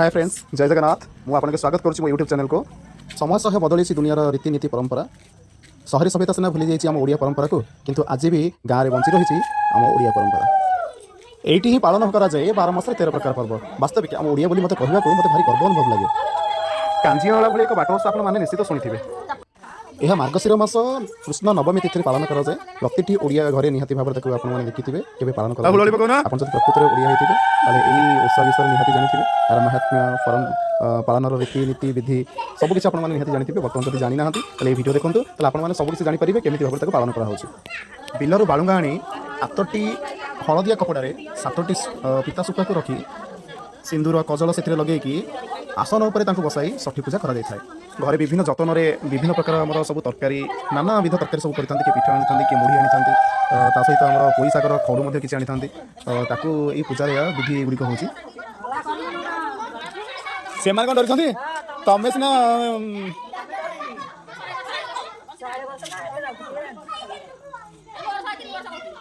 Hi friends, जय जगन्नाथ। मु आपन के स्वागत करुच्ची मो यूट्यूब चैनल को। समय सह बदली दुनियार रीतिनीति परंपरा सहरी सभ्यता सिना भूली जाइए आम ओडिया परंपरा को, किंतु आज भी गाँव में बंची रही आम ओडिया परंपरा। एठी ही पालन कराए 12 मास 13 प्रकार पर्व। वास्तविक आम ओडिया बोली मत कहवा मत भारी गर्व अनुभव लगे। कांजीला भाई एक बाटवर्ष आपने निश्चित शुणी। यह मार्गशीर मास कृष्ण नवमी तिथि पालन कराए। प्रति ओडिया घरे निहाती भाव आपने देखिथे केवे पालन कर प्रकृत में ओडिया होते यही उत्सव विषय निहाती जानी तार महात्म्य पालन रीतिनीति विधि सबकि आपने निहाती जानी। बर्तमान जब जानी ना भिडियो देखो तो आपने सबकि जानीपारे केमी भाव में पालन कर। बिलर बालुंगा आनी 8टी हलदिया कपड़े 7टी पिता सुखा को रखी सिंदूर कजल से लगे आसन उपर बसाई षठी पूजा कर घरे विभिन्न जतन विभिन्न प्रकार आम सब तरकारी नाना विध तरकारी सब करते पिठा आनी कि मुढ़ी आनी सहित आम पोई सागर खड़ू किसी आनी यही पूजार विधि गुड़िक हो डर तमें सीना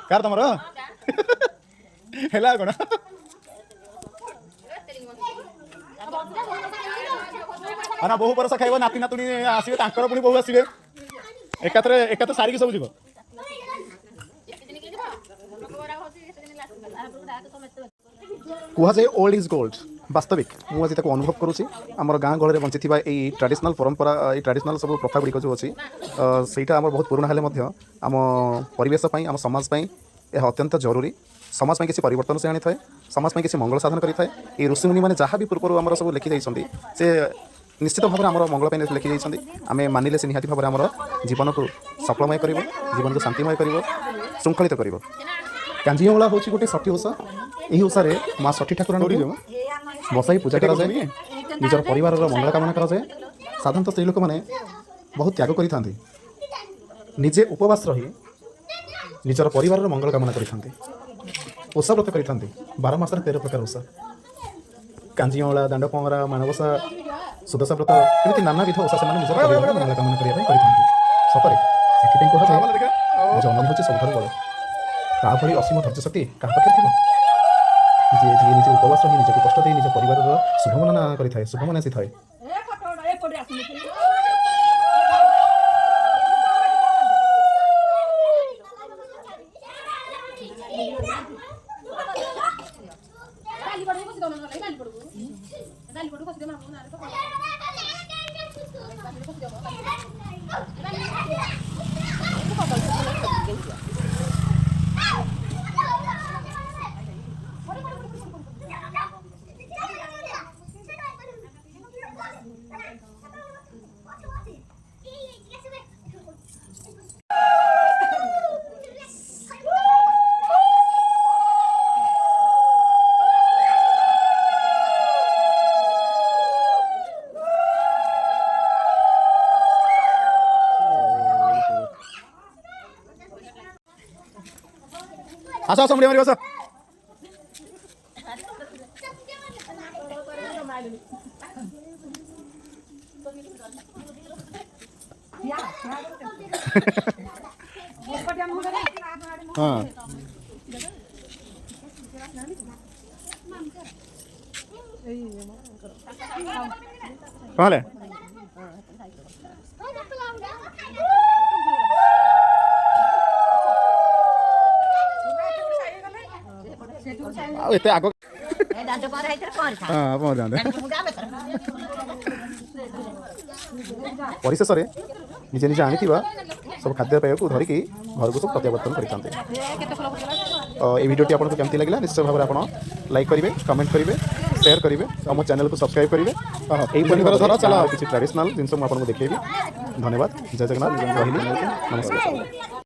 कार तुम है कौन ना बहु बरस खाइब नाती नातुणी आसवे पुणी बहु आसवे एकात्र सारिक सब जीव कहुए ओल्ड इज गोल्ड। वास्तविक मुझे अनुभव करुँची आम गाँ गहल बंची यही ट्रेडिशनल परंपरा ये ट्रेडिशनल सब प्रथा गुड़िक जो अच्छी सहीटा आम बहुत पुराना हेल्ले आम परिवेश आम समाज यह अत्यंत जरूरी। समाज में किसी परिवर्तन से आनी थाए, समाज में किसी मंगल साधन करें। ये ऋषिमुनि मैंने जहाँ भी पूर्व आम सब लिखी जाइए से निश्चित भाव में आम मंगल लिखी जाइए। आम मानिले से निहाती भाव में आम जीवन को सफलमय कर जीवन को शांतिमय कर श्रृंखलित कर। कांजीला हूँ गोटे षठी ओषा। यही ओषार माँ षठी ठाकुराणी बसाई पूजा कराए निजर परिवार मंगल कामना कराए। साधारणतः स्त्री लोक मैंने बहुत त्याग करें निजे उपवास रही निजर परिवार मंगल कामना करें। ओषा व्रत करें 12 मास 13 प्रकार ओषा कांजीला दांड पंगरा माणवसा सुदशा व्रत एमती नाना विध ओषा से निज परिवार मंगल कामना करते सतरे से कहुए जन्म हूँ सब बड़ तापरी असीम धैर्य शक्ति क्या पाखे थी जी जी निजे उपवास रही निजक कष्ट दे निज परिवार शुभमना करें शुभमना सी थाए। आसा आसा मुड़िया मारी आसा हाँ कहाँ ले एते आगो परिशेष निजे निजे आनी सब खाद्य पेय को धरिकी घर को सब प्रत्यावर्तन करते। ये वीडियोटी आपको केमती लगे निश्चय भाव में आप लाइक करेंगे, कमेंट करेंगे, शेयर करेंगे और मो चैनल को सब्सक्राइब करेंगे। यही किसी ट्रेडिशनल जिन आपको देखेबी। धन्यवाद। जय जगन्नाथ। नमस्कार।